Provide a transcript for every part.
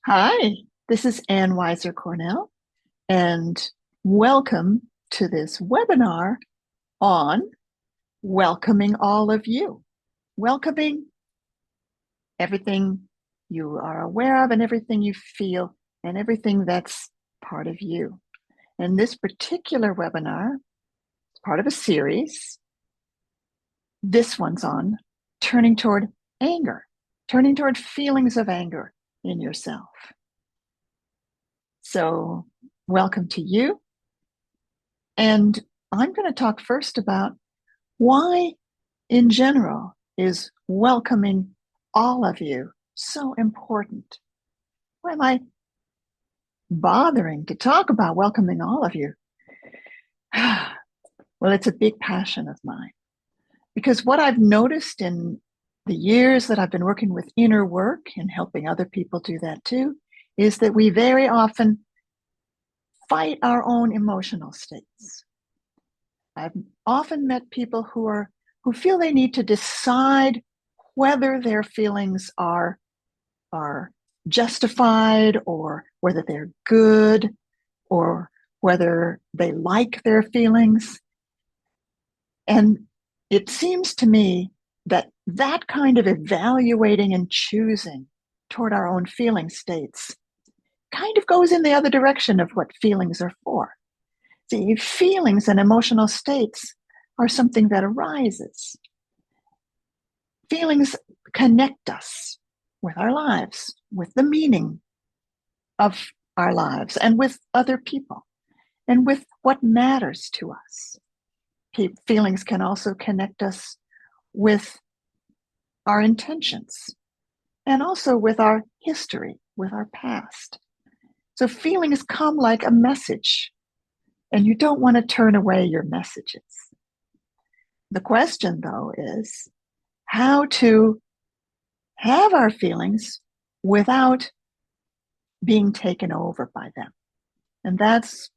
Hi, this is Ann Weiser Cornell, and welcome to this webinar on welcoming all of you, welcoming everything you are aware of and everything you feel and everything that's part of you. And this particular webinar is part of a series. This one's on turning toward anger, turning toward feelings of anger in yourself. So, welcome to you. And I'm going to talk first about why, in general, is welcoming all of you so important? Why am I bothering to talk about welcoming all of you? Well, it's a big passion of mine because what I've noticed in the years that I've been working with inner work and helping other people do that too is that we very often fight our own emotional states. I've often met people who feel they need to decide whether their feelings are justified or whether they're good or whether they like their feelings. And it seems to me that that kind of evaluating and choosing toward our own feeling states kind of goes in the other direction of what feelings are for. See, feelings and emotional states are something that arises. Feelings connect us with our lives, with the meaning of our lives, and with other people, and with what matters to us. Feelings can also connect us with our intentions and also with our history, with our past. So feelings come like a message, and you don't want to turn away your messages. The question, though, is how to have our feelings without being taken over by them. And that's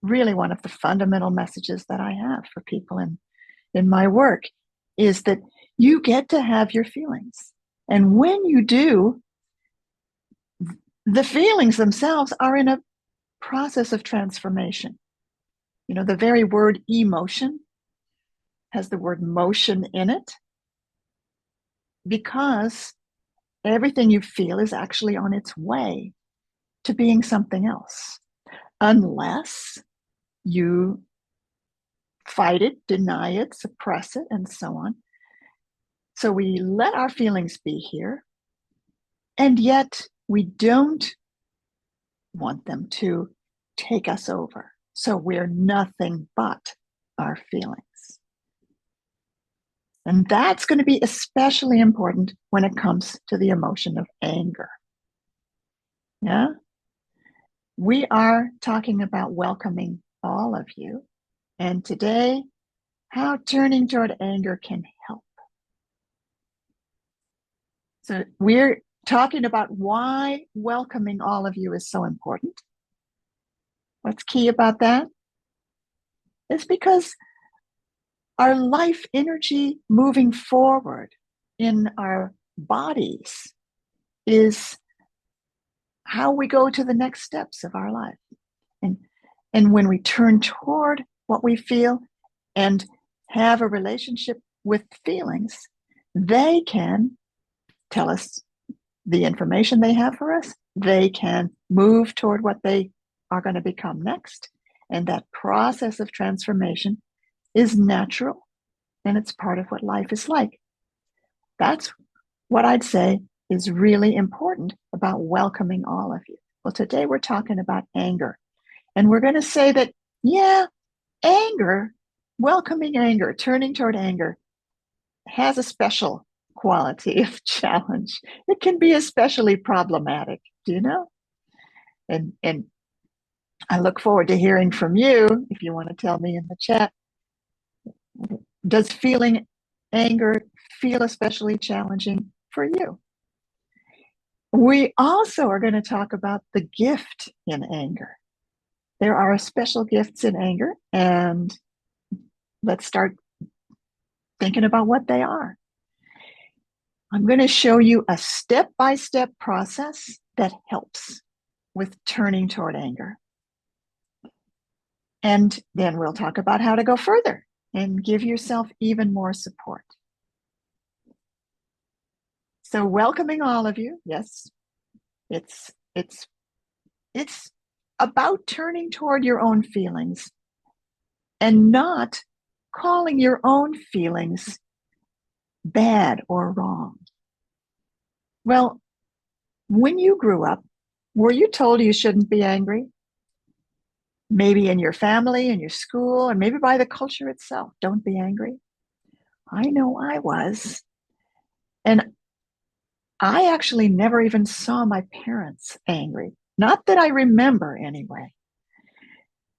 really one of the fundamental messages that I have for people in my work is that you get to have your feelings. And when you do, the feelings themselves are in a process of transformation. You know, the very word emotion has the word motion in it because everything you feel is actually on its way to being something else, unless you fight it, deny it, suppress it, and so on. So we let our feelings be here, and yet we don't want them to take us over. So we're nothing but our feelings. And that's going to be especially important when it comes to the emotion of anger. Yeah? We are talking about welcoming all of you. And today, how turning toward anger can help. So we're talking about why welcoming all of you is so important. What's key about that? It's because our life energy moving forward in our bodies is how we go to the next steps of our life. And when we turn toward what we feel and have a relationship with feelings, they can tell us the information they have for us. They can move toward what they are going to become next. And that process of transformation is natural and it's part of what life is like. That's what I'd say is really important about welcoming all of you. Well, today we're talking about anger. And we're going to say that, yeah, anger, welcoming anger, turning toward anger, has a special quality of challenge. It can be especially problematic, do you know? And I look forward to hearing from you if you want to tell me in the chat. Does feeling anger feel especially challenging for you? We also are going to talk about the gift in anger. There are special gifts in anger, and let's start thinking about what they are. I'm going to show you a step-by-step process that helps with turning toward anger. And then we'll talk about how to go further and give yourself even more support. So welcoming all of you. Yes, it's about turning toward your own feelings and not calling your own feelings bad or wrong. Well, when you grew up, were you told you shouldn't be angry? Maybe in your family, in your school, and maybe by the culture itself. Don't be angry. I know I was. And I actually never even saw my parents angry. Not that I remember anyway.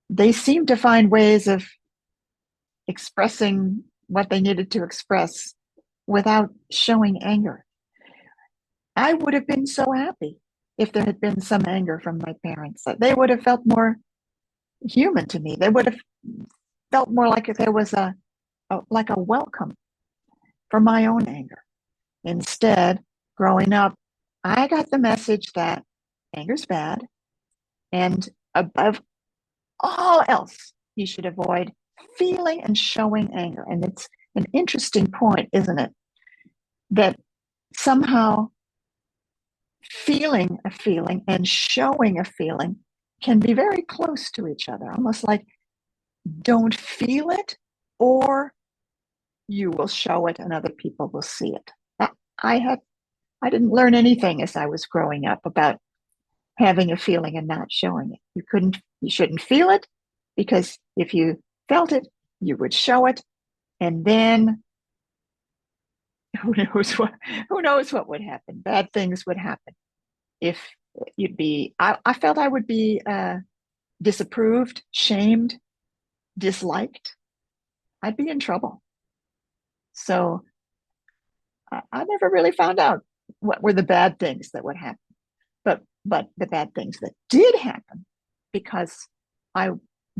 They seemed to find ways of expressing what they needed to express without showing anger. I would have been so happy if there had been some anger from my parents. They would have felt more human to me. They would have felt more like if there was a welcome for my own anger. Instead, growing up, I got the message that anger's bad, and above all else, you should avoid feeling and showing anger. And it's an interesting point, isn't it? That somehow feeling a feeling and showing a feeling can be very close to each other, almost like don't feel it or you will show it and other people will see it. I didn't learn anything as I was growing up about having a feeling and not showing it. You shouldn't feel it because if you felt it, you would show it. And then who knows what would happen? Bad things would happen. If I felt I would be disapproved, shamed, disliked, I'd be in trouble. So I never really found out what were the bad things that would happen. But the bad things that did happen because I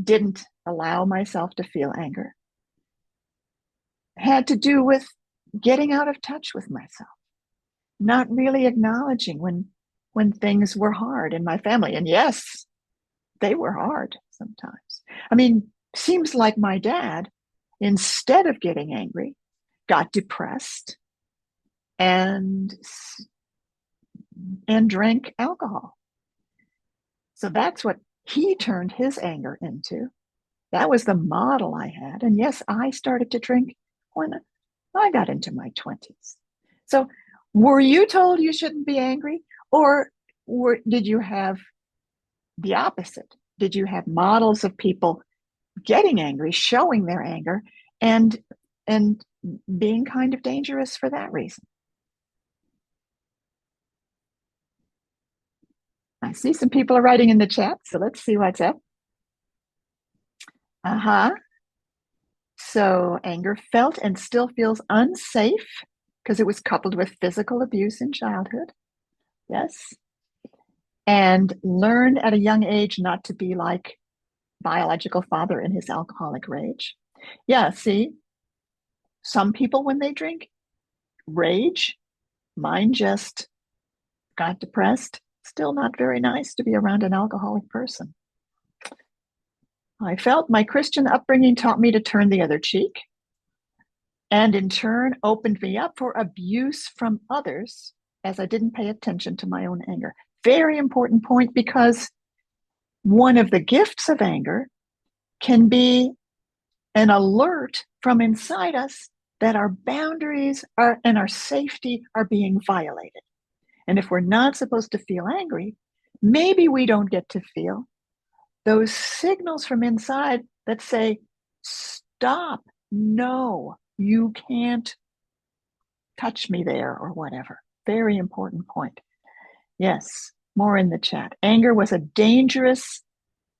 didn't allow myself to feel anger had to do with getting out of touch with myself, not really acknowledging when things were hard in my family. And yes, they were hard sometimes. I mean, seems like my dad, instead of getting angry, got depressed and drank alcohol. So that's what he turned his anger into. That was the model I had. And yes, I started to drink when I got into my 20s. So were you told you shouldn't be angry? Or did you have the opposite? Did you have models of people getting angry, showing their anger, and being kind of dangerous for that reason? I see some people are writing in the chat, so let's see what's up. So anger felt and still feels unsafe because it was coupled with physical abuse in childhood. Yes. And learned at a young age not to be like biological father in his alcoholic rage. Yeah, see, some people when they drink rage, mine just got depressed. Still not very nice to be around an alcoholic person. I felt my Christian upbringing taught me to turn the other cheek, and in turn opened me up for abuse from others as I didn't pay attention to my own anger. Very important point, because one of the gifts of anger can be an alert from inside us that our boundaries and our safety are being violated. And if we're not supposed to feel angry, maybe we don't get to feel those signals from inside that say, stop, no, you can't touch me there, or whatever. Very important point. Yes, more in the chat. Anger was a dangerous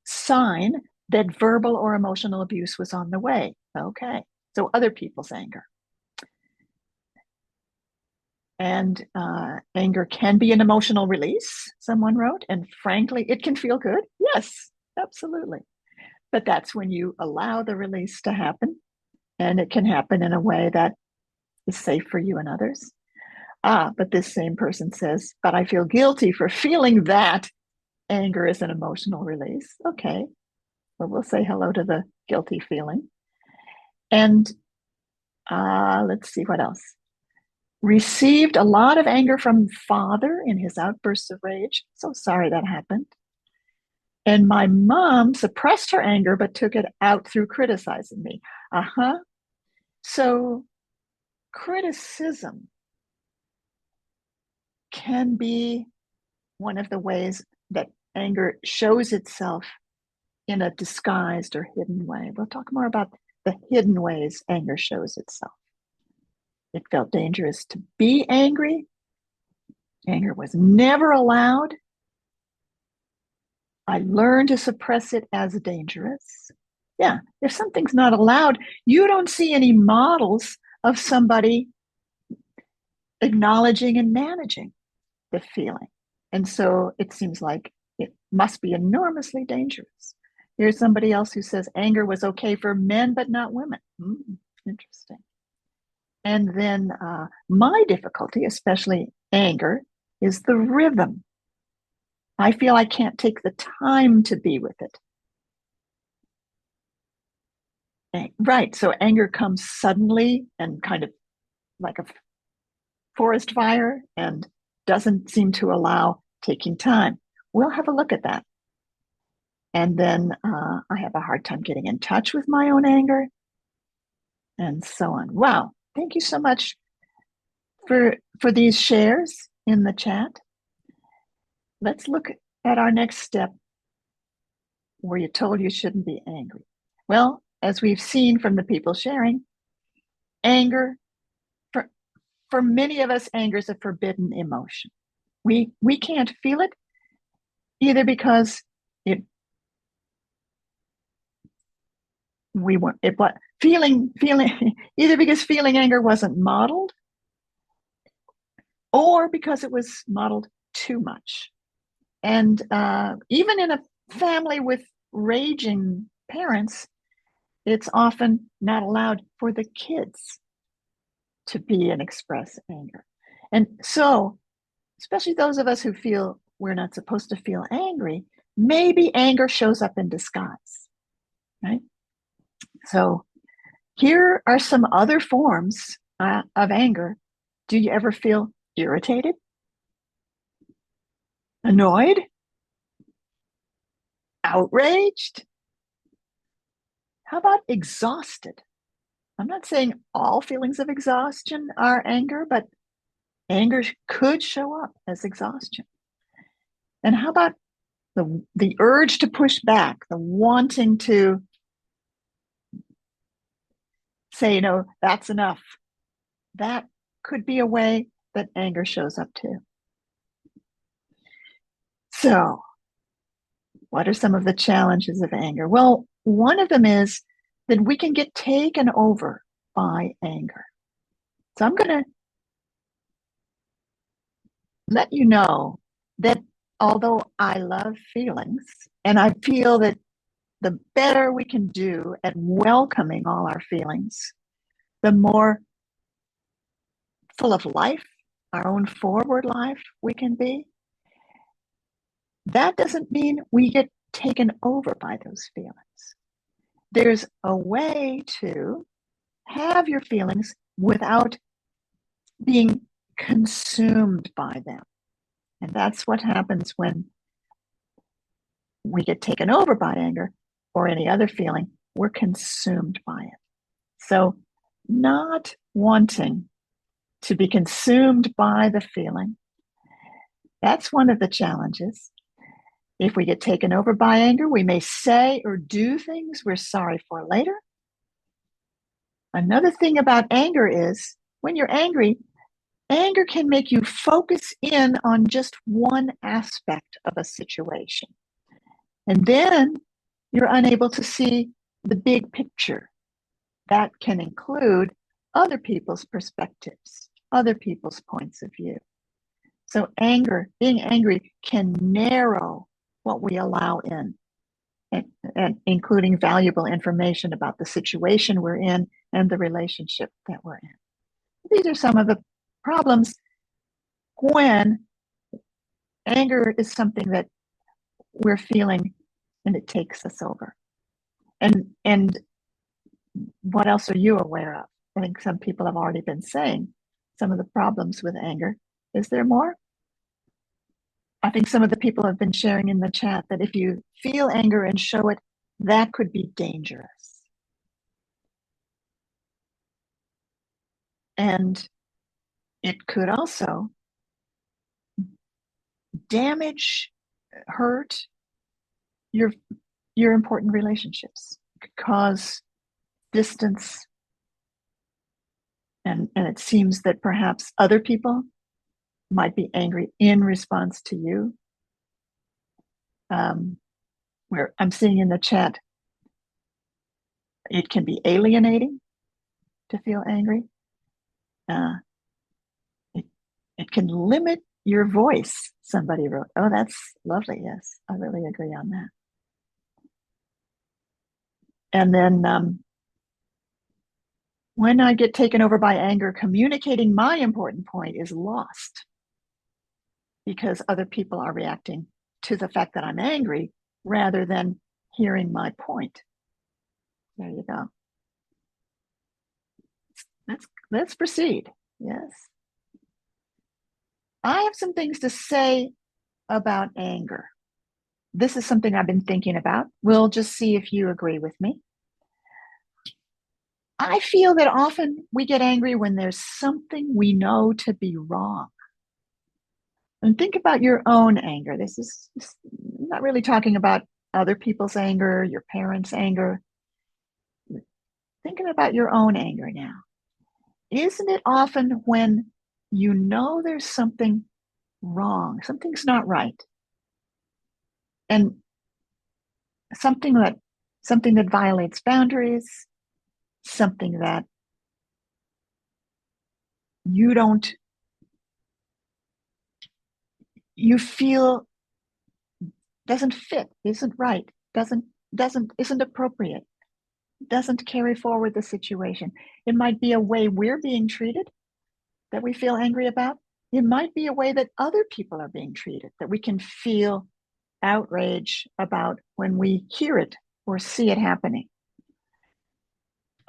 sign that verbal or emotional abuse was on the way. Okay, so other people's anger. And anger can be an emotional release, someone wrote, and frankly, it can feel good. Yes, absolutely. But that's when you allow the release to happen, and it can happen in a way that is safe for you and others. But this same person says, but I feel guilty for feeling that anger is an emotional release. Okay, well, we'll say hello to the guilty feeling. And let's see what else. Received a lot of anger from father in his outbursts of rage. So sorry that happened. And my mom suppressed her anger, but took it out through criticizing me. Uh-huh. So criticism can be one of the ways that anger shows itself in a disguised or hidden way. We'll talk more about the hidden ways anger shows itself. It felt dangerous to be angry. Anger was never allowed. I learned to suppress it as dangerous. Yeah, if something's not allowed, you don't see any models of somebody acknowledging and managing the feeling. And so it seems like it must be enormously dangerous. Here's somebody else who says anger was okay for men, but not women. Interesting. And then my difficulty, especially anger, is the rhythm. I feel I can't take the time to be with it. Right. So anger comes suddenly and kind of like a forest fire and doesn't seem to allow taking time. We'll have a look at that. And then I have a hard time getting in touch with my own anger and so on. Wow. Thank you so much for these shares in the chat. Let's look at our next step where you're told you shouldn't be angry. Well, as we've seen from the people sharing, anger, for many of us, anger is a forbidden emotion. We can't feel it either because feeling either because feeling anger wasn't modeled or because it was modeled too much. And even in a family with raging parents, it's often not allowed for the kids to be and express anger. And so, especially those of us who feel we're not supposed to feel angry, maybe anger shows up in disguise, right? So here are some other forms of anger. Do you ever feel irritated? Annoyed? Outraged? How about exhausted? I'm not saying all feelings of exhaustion are anger, but anger could show up as exhaustion. And how about the urge to push back, the wanting to say, that's enough? That could be a way that anger shows up too. So, what are some of the challenges of anger? Well, one of them is that we can get taken over by anger. So I'm going to let you know that although I love feelings, and I feel that the better we can do at welcoming all our feelings, the more full of life, our own forward life we can be. That doesn't mean we get taken over by those feelings. There's a way to have your feelings without being consumed by them. And that's what happens when we get taken over by anger or any other feeling. We're consumed by it. So, not wanting to be consumed by the feeling, that's one of the challenges. If we get taken over by anger, we may say or do things we're sorry for later. Another thing about anger is when you're angry, anger can make you focus in on just one aspect of a situation. And then you're unable to see the big picture. That can include other people's perspectives, other people's points of view. So being angry can narrow what we allow in, and including valuable information about the situation we're in and the relationship that we're in. These are some of the problems when anger is something that we're feeling and it takes us over. And what else are you aware of? I think some people have already been saying some of the problems with anger. Is there more? I think some of the people have been sharing in the chat that if you feel anger and show it, that could be dangerous. And it could also damage, hurt your important relationships, cause distance. And it seems that perhaps other people might be angry in response to you. Where I'm seeing in the chat, it can be alienating to feel angry. It can limit your voice, somebody wrote. Oh, that's lovely. Yes, I really agree on that. And then when I get taken over by anger, communicating my important point is lost because other people are reacting to the fact that I'm angry rather than hearing my point. There you go. Let's proceed. Yes. I have some things to say about anger. This is something I've been thinking about. We'll just see if you agree with me. I feel that often we get angry when there's something we know to be wrong. And think about your own anger. This is not really talking about other people's anger, your parents' anger. Thinking about your own anger now. Isn't it often when you know there's something wrong, something's not right, and something that violates boundaries, something that you feel doesn't fit, isn't right, isn't appropriate, doesn't carry forward the situation. It might be a way we're being treated that we feel angry about. It might be a way that other people are being treated that we can feel outrage about when we hear it or see it happening.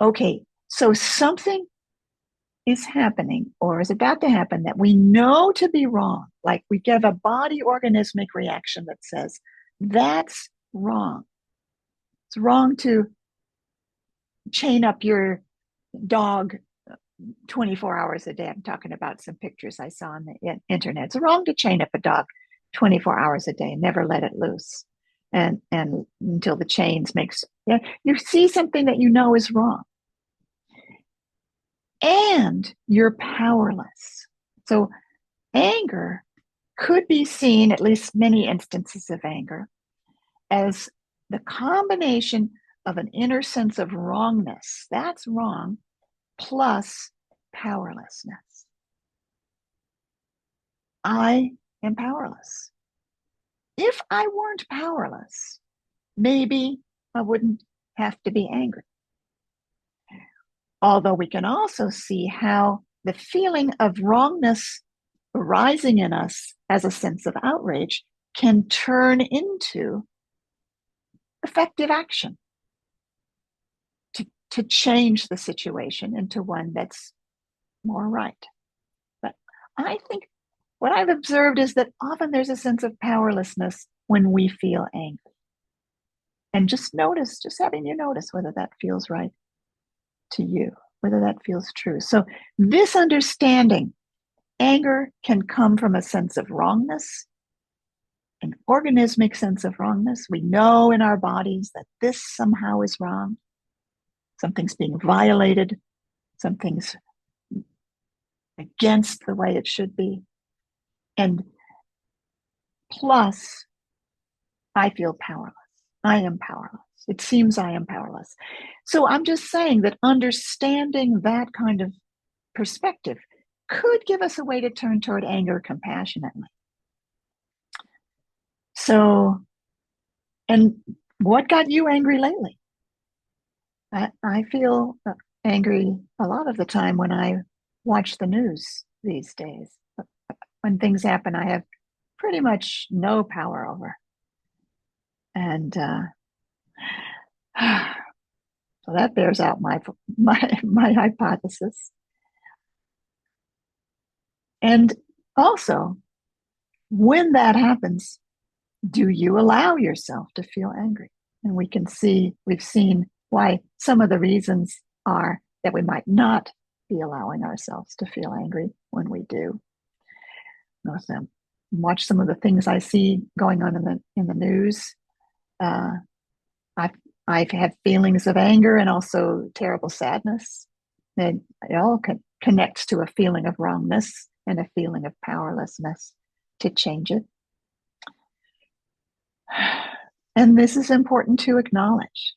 Okay, so something is happening or is about to happen that we know to be wrong. Like we give a body organismic reaction that says, that's wrong. It's wrong to chain up your dog 24 hours a day. I'm talking about some pictures I saw on the internet. It's wrong to chain up a dog 24 hours a day, never let it loose. And until the chains makes, you see something that you know is wrong. And you're powerless. So anger could be seen, at least many instances of anger, as the combination of an inner sense of wrongness, that's wrong, plus powerlessness. I am powerless. If I weren't powerless, maybe I wouldn't have to be angry. Although we can also see how the feeling of wrongness arising in us as a sense of outrage can turn into effective action to change the situation into one that's more right. But I think what I've observed is that often there's a sense of powerlessness when we feel angry. And just having you notice whether that feels right to you, whether that feels true. So this understanding, anger can come from a sense of wrongness, an organismic sense of wrongness. We know in our bodies that this somehow is wrong. Something's being violated. Something's against the way it should be. And plus, I feel powerless. I am powerless. It seems I am powerless. So I'm just saying that understanding that kind of perspective could give us a way to turn toward anger compassionately. So, and what got you angry lately? I feel angry a lot of the time when I watch the news these days. when things happen, I have pretty much no power over. And so that bears out my hypothesis. And also, when that happens, do you allow yourself to feel angry? And we've seen why some of the reasons are that we might not be allowing ourselves to feel angry when we do. Watch some of the things I see going on in the news. I've I've had feelings of anger and also terrible sadness. And it all connects to a feeling of wrongness and a feeling of powerlessness to change it. And this is important to acknowledge.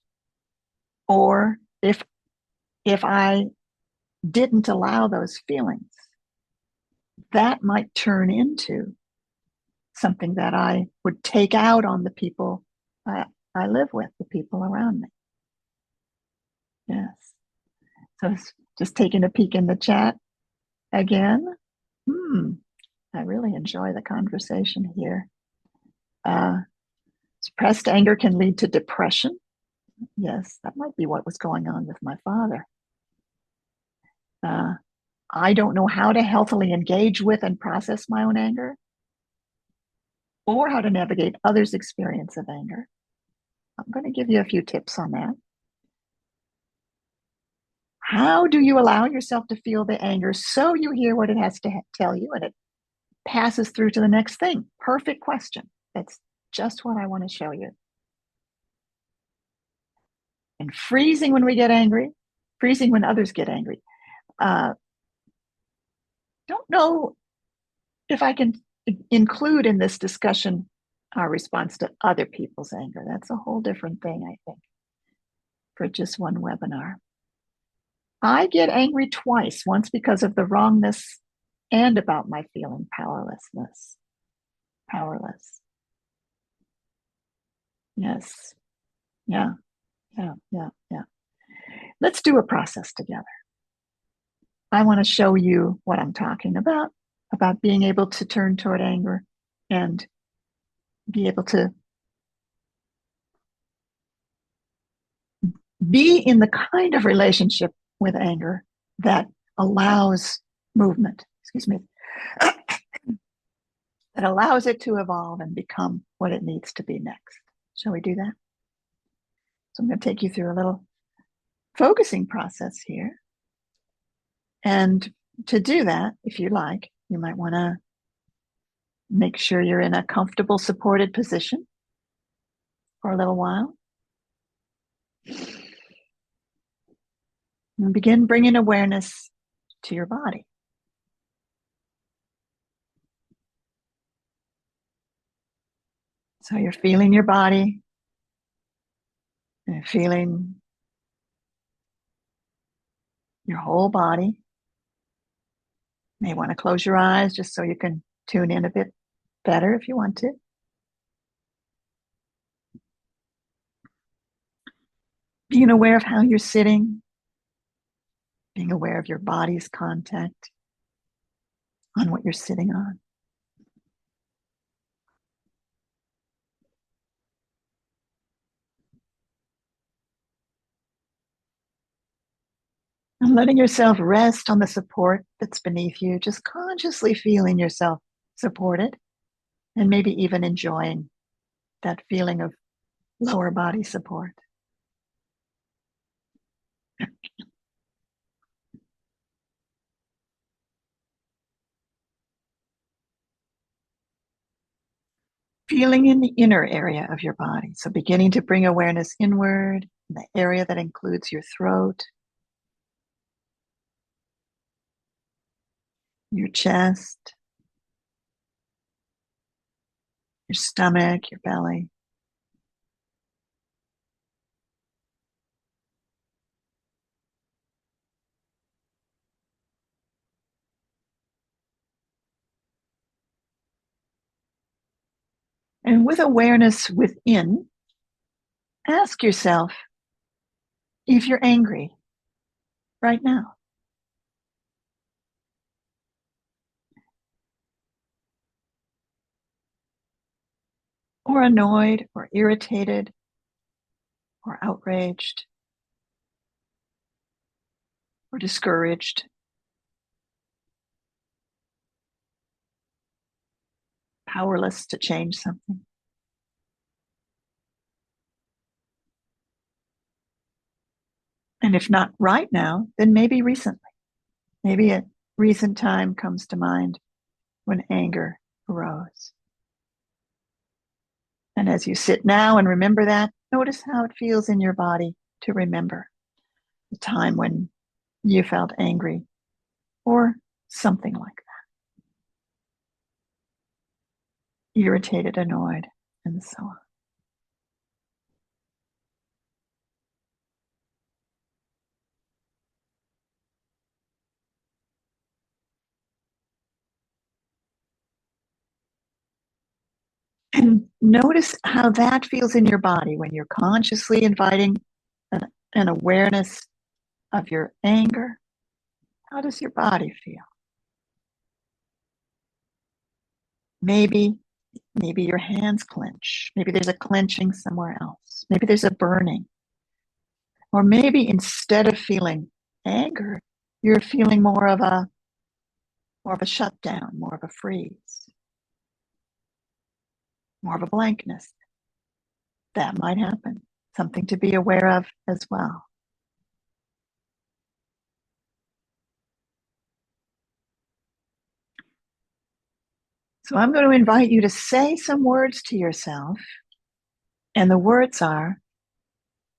Or if I didn't allow those feelings, that might turn into something that I would take out on the people I live with, the people around me. Yes. So just taking a peek in the chat again. I really enjoy the conversation here. Suppressed anger can lead to depression. Yes, that might be what was going on with my father. I don't know how to healthily engage with and process my own anger, or how to navigate others' experience of anger. I'm going to give you a few tips on that. How do you allow yourself to feel the anger so you hear what it has to tell you and it passes through to the next thing? Perfect question. That's just what I want to show you. And freezing when we get angry, freezing when others get angry. Don't know if I can include in this discussion our response to other people's anger. That's a whole different thing, I think, for just one webinar. I get angry twice, once because of the wrongness and about my feeling powerlessness. Powerless. Yes. Yeah. Let's do a process together. I want to show you what I'm talking about being able to turn toward anger and be able to be in the kind of relationship with anger that allows movement, that allows it to evolve and become what it needs to be next. Shall we do that? So I'm going to take you through a little focusing process here. And to do that, if you like, you might want to make sure you're in a comfortable, supported position for a little while. And begin bringing awareness to your body. So you're feeling your body, and feeling your whole body. You may want to close your eyes just so you can tune in a bit better if you want to. Being aware of how you're sitting, being aware of your body's contact on what you're sitting on. And letting yourself rest on the support that's beneath you, just consciously feeling yourself supported, and maybe even enjoying that feeling of lower body support. Feeling in the inner area of your body. So beginning to bring awareness inward, in the area that includes your throat, your chest, your stomach, your belly. And with awareness within, ask yourself if you're angry right now. or annoyed or irritated or outraged or discouraged. Powerless to change something. And if not right now, then maybe recently. Maybe a recent time comes to mind when anger arose. And as you sit now and remember that, notice how it feels in your body to remember the time when you felt angry or something like that, irritated, annoyed, and so on. And notice how that feels in your body when you're consciously inviting an awareness of your anger. How does your body feel? Maybe your hands clench. Maybe there's a clenching somewhere else. Maybe there's a burning. Or maybe instead of feeling anger, you're feeling more of a shutdown, more of a freeze, more of a blankness. That might happen. Something to be aware of as well. So I'm going to invite you to say some words to yourself. And the words are,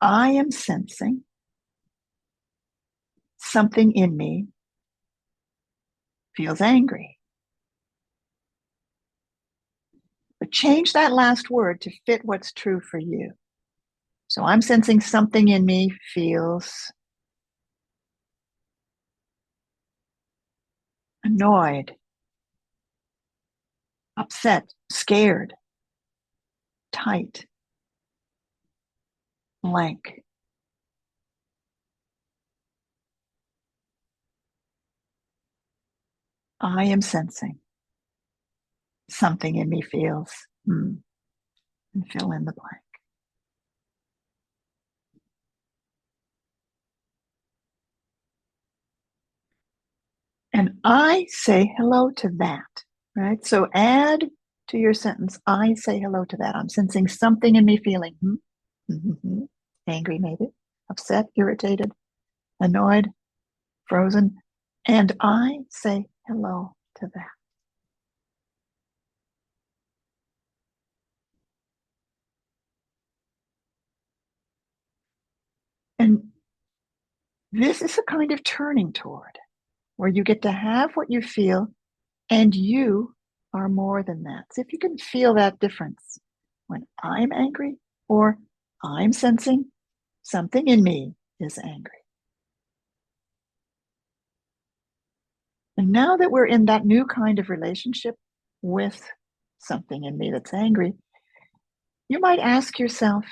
I am sensing something in me feels angry. But change that last word to fit what's true for you. So I'm sensing something in me feels annoyed, upset, scared, tight, blank. I am sensing something in me feels, and fill in the blank. And I say hello to that, right? So add to your sentence, I say hello to that. I'm sensing something in me feeling angry, maybe, upset, irritated, annoyed, frozen. And I say hello to that. And this is a kind of turning toward where you get to have what you feel and you are more than that. So if you can feel that difference when I'm angry or I'm sensing something in me is angry. And now that we're in that new kind of relationship with something in me that's angry, you might ask yourself,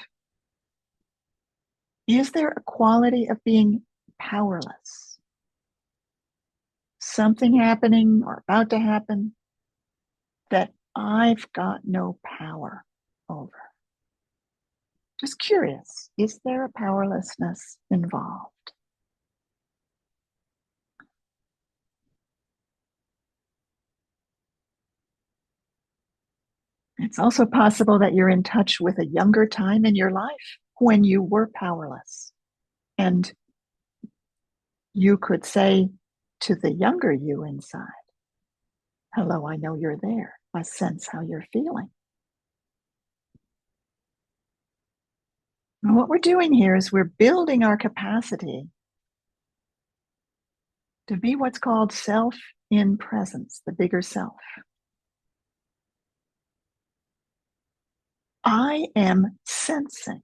is there a quality of being powerless? Something happening or about to happen that I've got no power over. Just curious, is there a powerlessness involved? It's also possible that you're in touch with a younger time in your life when you were powerless. And you could say to the younger you inside, hello, I know you're there. I sense how you're feeling. And what we're doing here is we're building our capacity to be what's called self in presence, the bigger self. I am sensing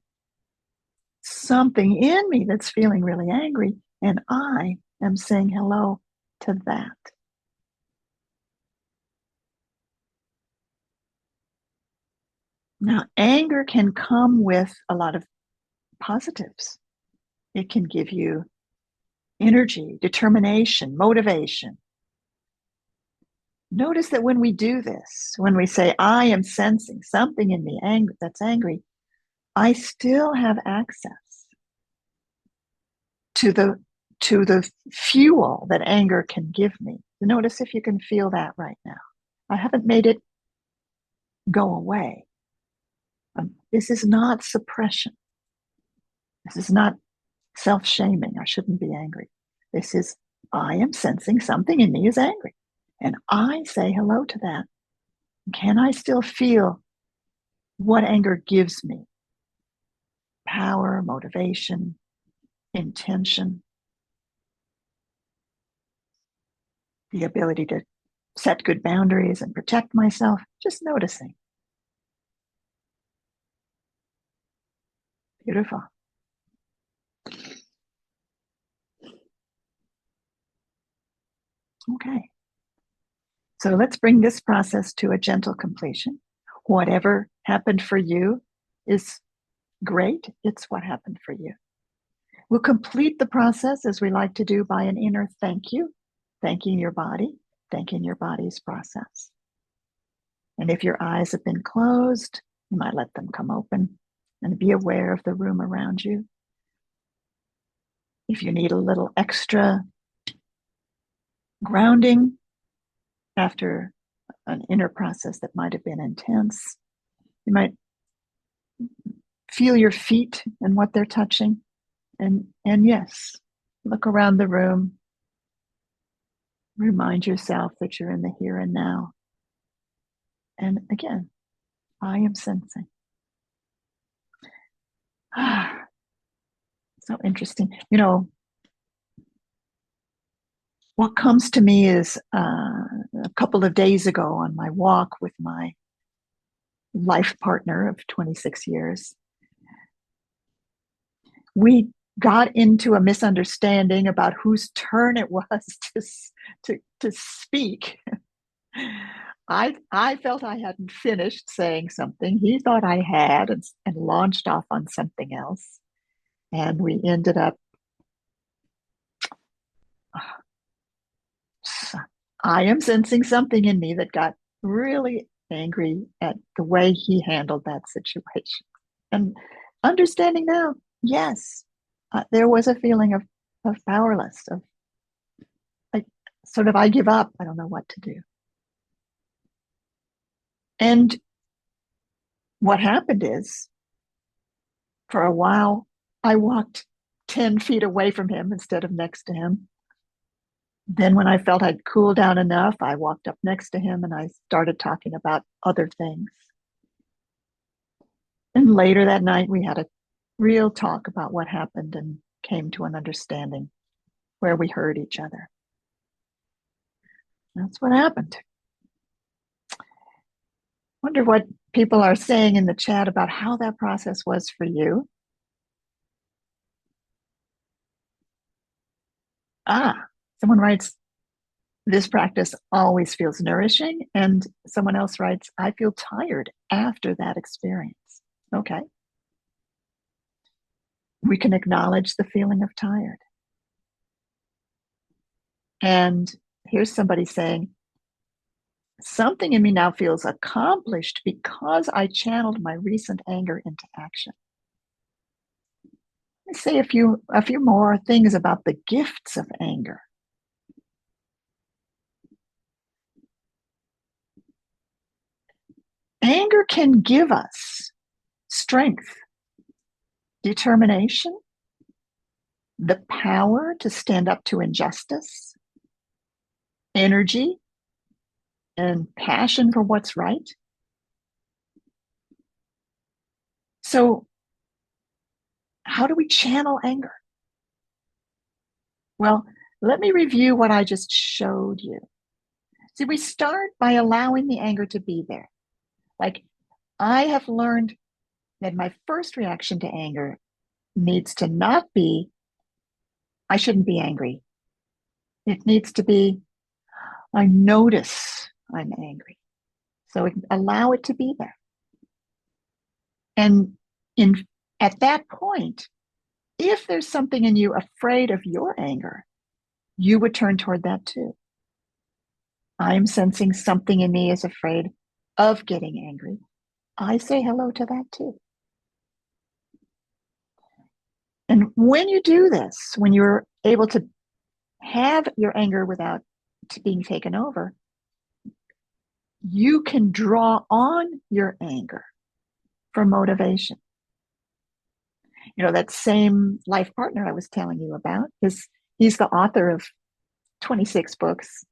something in me that's feeling really angry, and I am saying hello to that. Now, anger can come with a lot of positives. It can give you energy, determination, motivation. Notice that when we do this, when we say, I am sensing something in me that's angry, I still have access to the fuel that anger can give me. Notice if you can feel that right now. I haven't made it go away. This is not suppression. This is not self-shaming. I shouldn't be angry. This is, I am sensing something in me is angry. And I say hello to that. Can I still feel what anger gives me? Power, motivation, intention, the ability to set good boundaries and protect myself, just noticing. Beautiful. Okay. So let's bring this process to a gentle completion. Whatever happened for you is great. It's what happened for you. We'll complete the process as we like to do by an inner thank you, thanking your body, thanking your body's process. And if your eyes have been closed, you might let them come open and be aware of the room around you. If you need a little extra grounding after an inner process that might have been intense, you might feel your feet and what they're touching. And yes, look around the room. Remind yourself that you're in the here and now. And again, I am sensing. So interesting. You know, what comes to me is a couple of days ago on my walk with my life partner of 26 years, we got into a misunderstanding about whose turn it was to speak. I felt I hadn't finished saying something. He thought I had and launched off on something else. And we ended up, I am sensing something in me that got really angry at the way he handled that situation. And understanding now, yes, there was a feeling of powerless, of like sort of, I give up. I don't know what to do. And what happened is, for a while, I walked 10 feet away from him instead of next to him. Then when I felt I'd cooled down enough, I walked up next to him and I started talking about other things. And later that night, we had a real talk about what happened and came to an understanding where we heard each other. That's what happened. Wonder what people are saying in the chat about how that process was for you. Someone writes, this practice always feels nourishing. And someone else writes, I feel tired after that experience. Okay. We can acknowledge the feeling of tired. And here's somebody saying, something in me now feels accomplished because I channeled my recent anger into action. Let me say a few more things about the gifts of anger. Anger can give us strength, determination, the power to stand up to injustice, energy, and passion for what's right. So, how do we channel anger? Well, let me review what I just showed you. See, we start by allowing the anger to be there. Like, I have learned that my first reaction to anger needs to not be, I shouldn't be angry. It needs to be, I notice I'm angry. So allow it to be there. And at that point, if there's something in you afraid of your anger, you would turn toward that too. I'm sensing something in me is afraid of getting angry. I say hello to that too. And when you do this, when you're able to have your anger without being taken over, you can draw on your anger for motivation. You know, that same life partner I was telling you about he's the author of 26 books.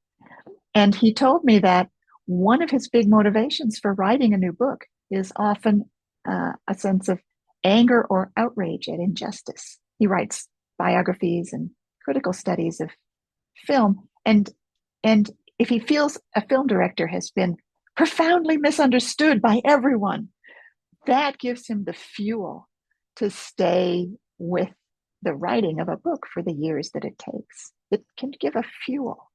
And he told me that one of his big motivations for writing a new book is often a sense of anger or outrage at injustice. He writes biographies and critical studies of film. And if he feels a film director has been profoundly misunderstood by everyone, that gives him the fuel to stay with the writing of a book for the years that it takes. It can give a fuel.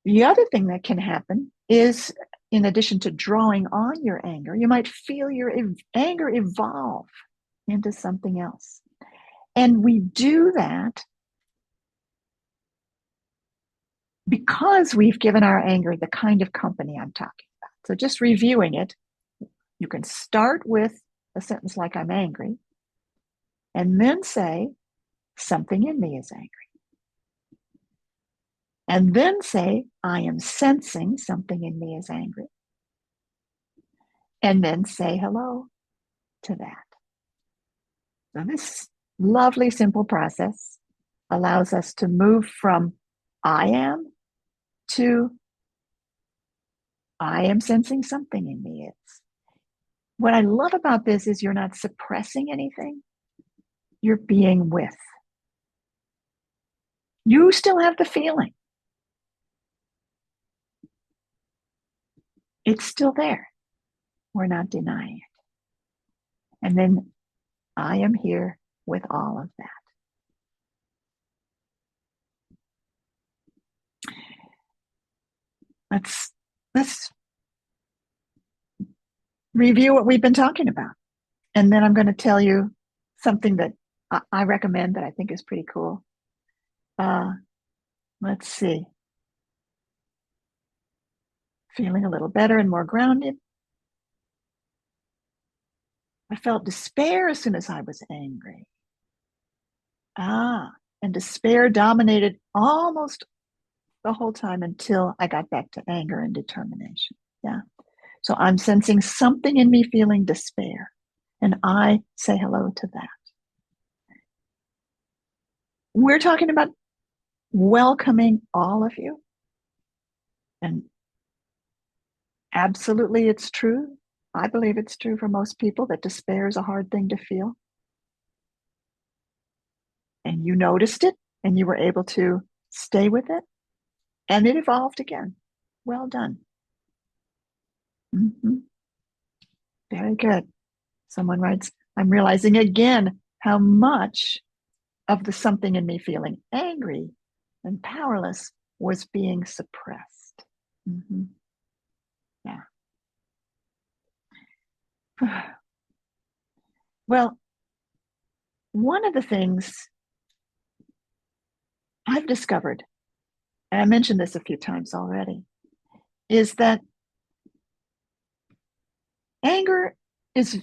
The other thing that can happen is, in addition to drawing on your anger, you might feel your anger evolve into something else. And we do that because we've given our anger the kind of company I'm talking about. So just reviewing it, you can start with a sentence like, I'm angry, and then say, something in me is angry. And then say, I am sensing something in me is angry. And then say hello to that. So this lovely, simple process allows us to move from I am to I am sensing something in me. What I love about this is you're not suppressing anything. You're being with. You still have the feeling. It's still there. We're not denying it. And then I am here with all of that. Let's review what we've been talking about. And then I'm going to tell you something that I recommend that I think is pretty cool. Let's see. Feeling a little better and more grounded. I felt despair as soon as I was angry. And despair dominated almost the whole time until I got back to anger and determination. Yeah. So I'm sensing something in me feeling despair, and I say hello to that. We're talking about welcoming all of you. And absolutely, it's true. I believe it's true for most people that despair is a hard thing to feel. And you noticed it, and you were able to stay with it, and it evolved again. Well done. Mm-hmm. Very good. Someone writes, I'm realizing again how much of the something in me feeling angry and powerless was being suppressed. Mm-hmm. Yeah. Well, one of the things I've discovered, and I mentioned this a few times already, is that anger is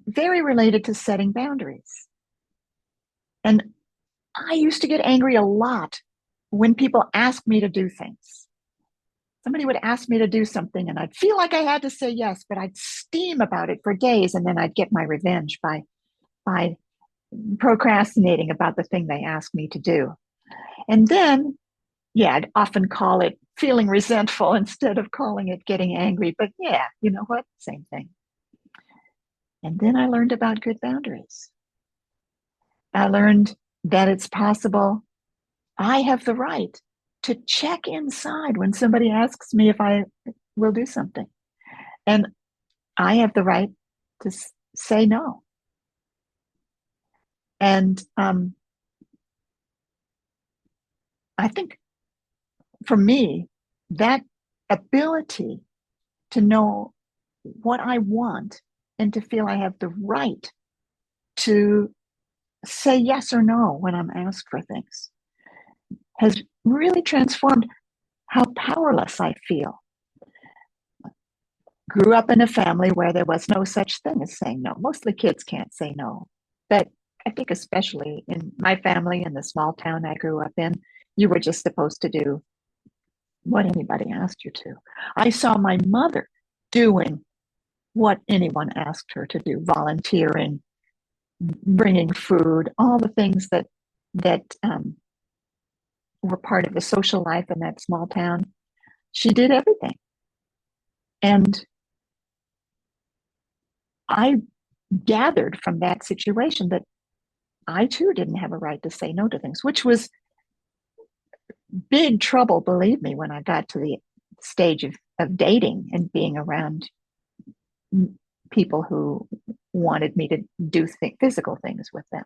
very related to setting boundaries. And I used to get angry a lot when people asked me to do things. Somebody would ask me to do something and I'd feel like I had to say yes, but I'd steam about it for days, and then I'd get my revenge by procrastinating about the thing they asked me to do. And then, yeah, I'd often call it feeling resentful instead of calling it getting angry. But yeah, you know what? Same thing. And then I learned about good boundaries. I learned that it's possible I have the right to check inside when somebody asks me if I will do something. And I have the right to say no. And I think for me, that ability to know what I want and to feel I have the right to say yes or no when I'm asked for things has really transformed how powerless I feel. Grew up in a family where there was no such thing as saying no. Mostly kids can't say no. But I think especially in my family in the small town I grew up in, you were just supposed to do what anybody asked you to. I saw my mother doing what anyone asked her to do, volunteering, bringing food, all the things that were part of the social life in that small town. She did everything. And I gathered from that situation that I too didn't have a right to say no to things, which was big trouble, believe me, when I got to the stage of dating and being around people who wanted me to do physical things with them.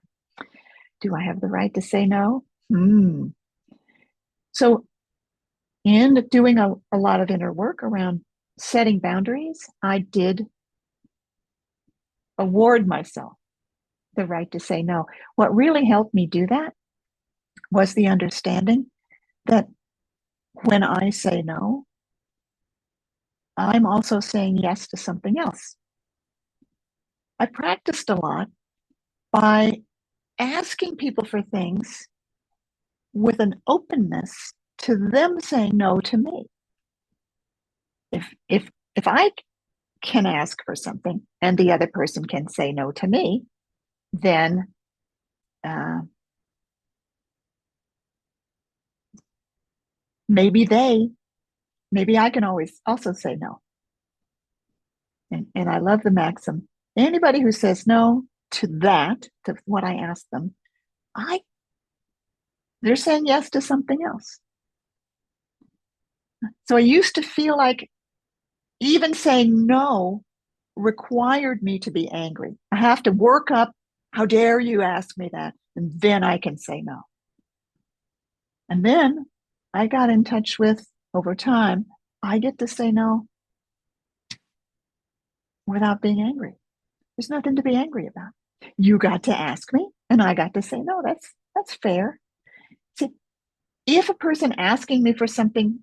Do I have the right to say no? So, in doing a lot of inner work around setting boundaries, I did award myself the right to say no. What really helped me do that was the understanding that when I say no, I'm also saying yes to something else. I practiced a lot by asking people for things with an openness to them saying no to me. If I can ask for something and the other person can say no to me, then maybe I can always also say no. And I love the maxim. Anybody who says no to that, to what I asked them, they're saying yes to something else. So I used to feel like even saying no required me to be angry. I have to work up, how dare you ask me that? And then I can say no. And then I got in touch with, over time, I get to say no without being angry. There's nothing to be angry about. You got to ask me, and I got to say no. That's fair. See, if a person asking me for something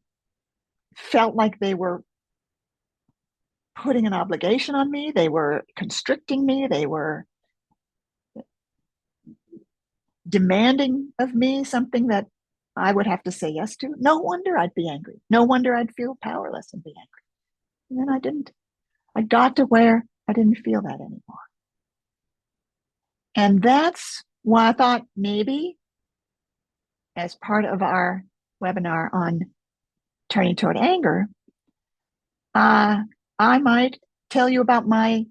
felt like they were putting an obligation on me, they were constricting me, they were demanding of me something that I would have to say yes to, no wonder I'd be angry. No wonder I'd feel powerless and be angry. And then I didn't. I got to where I didn't feel that anymore. And that's why I thought maybe as part of our webinar on turning toward anger, I might tell you about my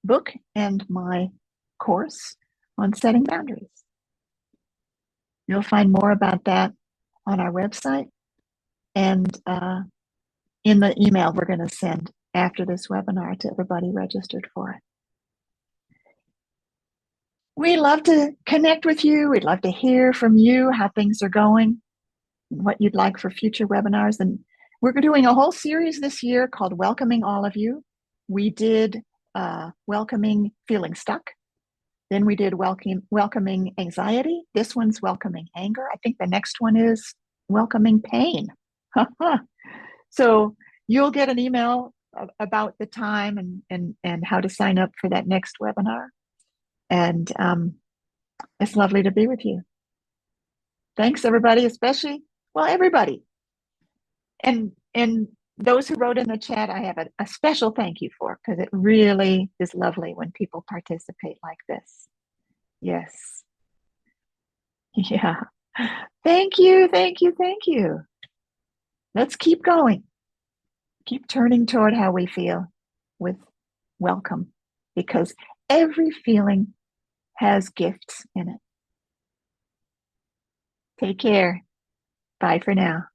book and my course on setting boundaries. You'll find more about that on our website and in the email we're going to send after this webinar to everybody registered for it. We love to connect with you. We'd love to hear from you how things are going, what you'd like for future webinars. And we're doing a whole series this year called Welcoming All of You. We did Welcoming Feeling Stuck. Then we did Welcoming Anxiety. This one's Welcoming Anger. I think the next one is Welcoming Pain. So you'll get an email about the time and how to sign up for that next webinar. And it's lovely to be with you. Thanks, everybody, especially, well, everybody. And those who wrote in the chat, I have a special thank you for, because it really is lovely when people participate like this. Yes. Yeah. Thank you, thank you, thank you. Let's keep going. Keep turning toward how we feel with welcome, because every feeling has gifts in it. Take care. Bye for now.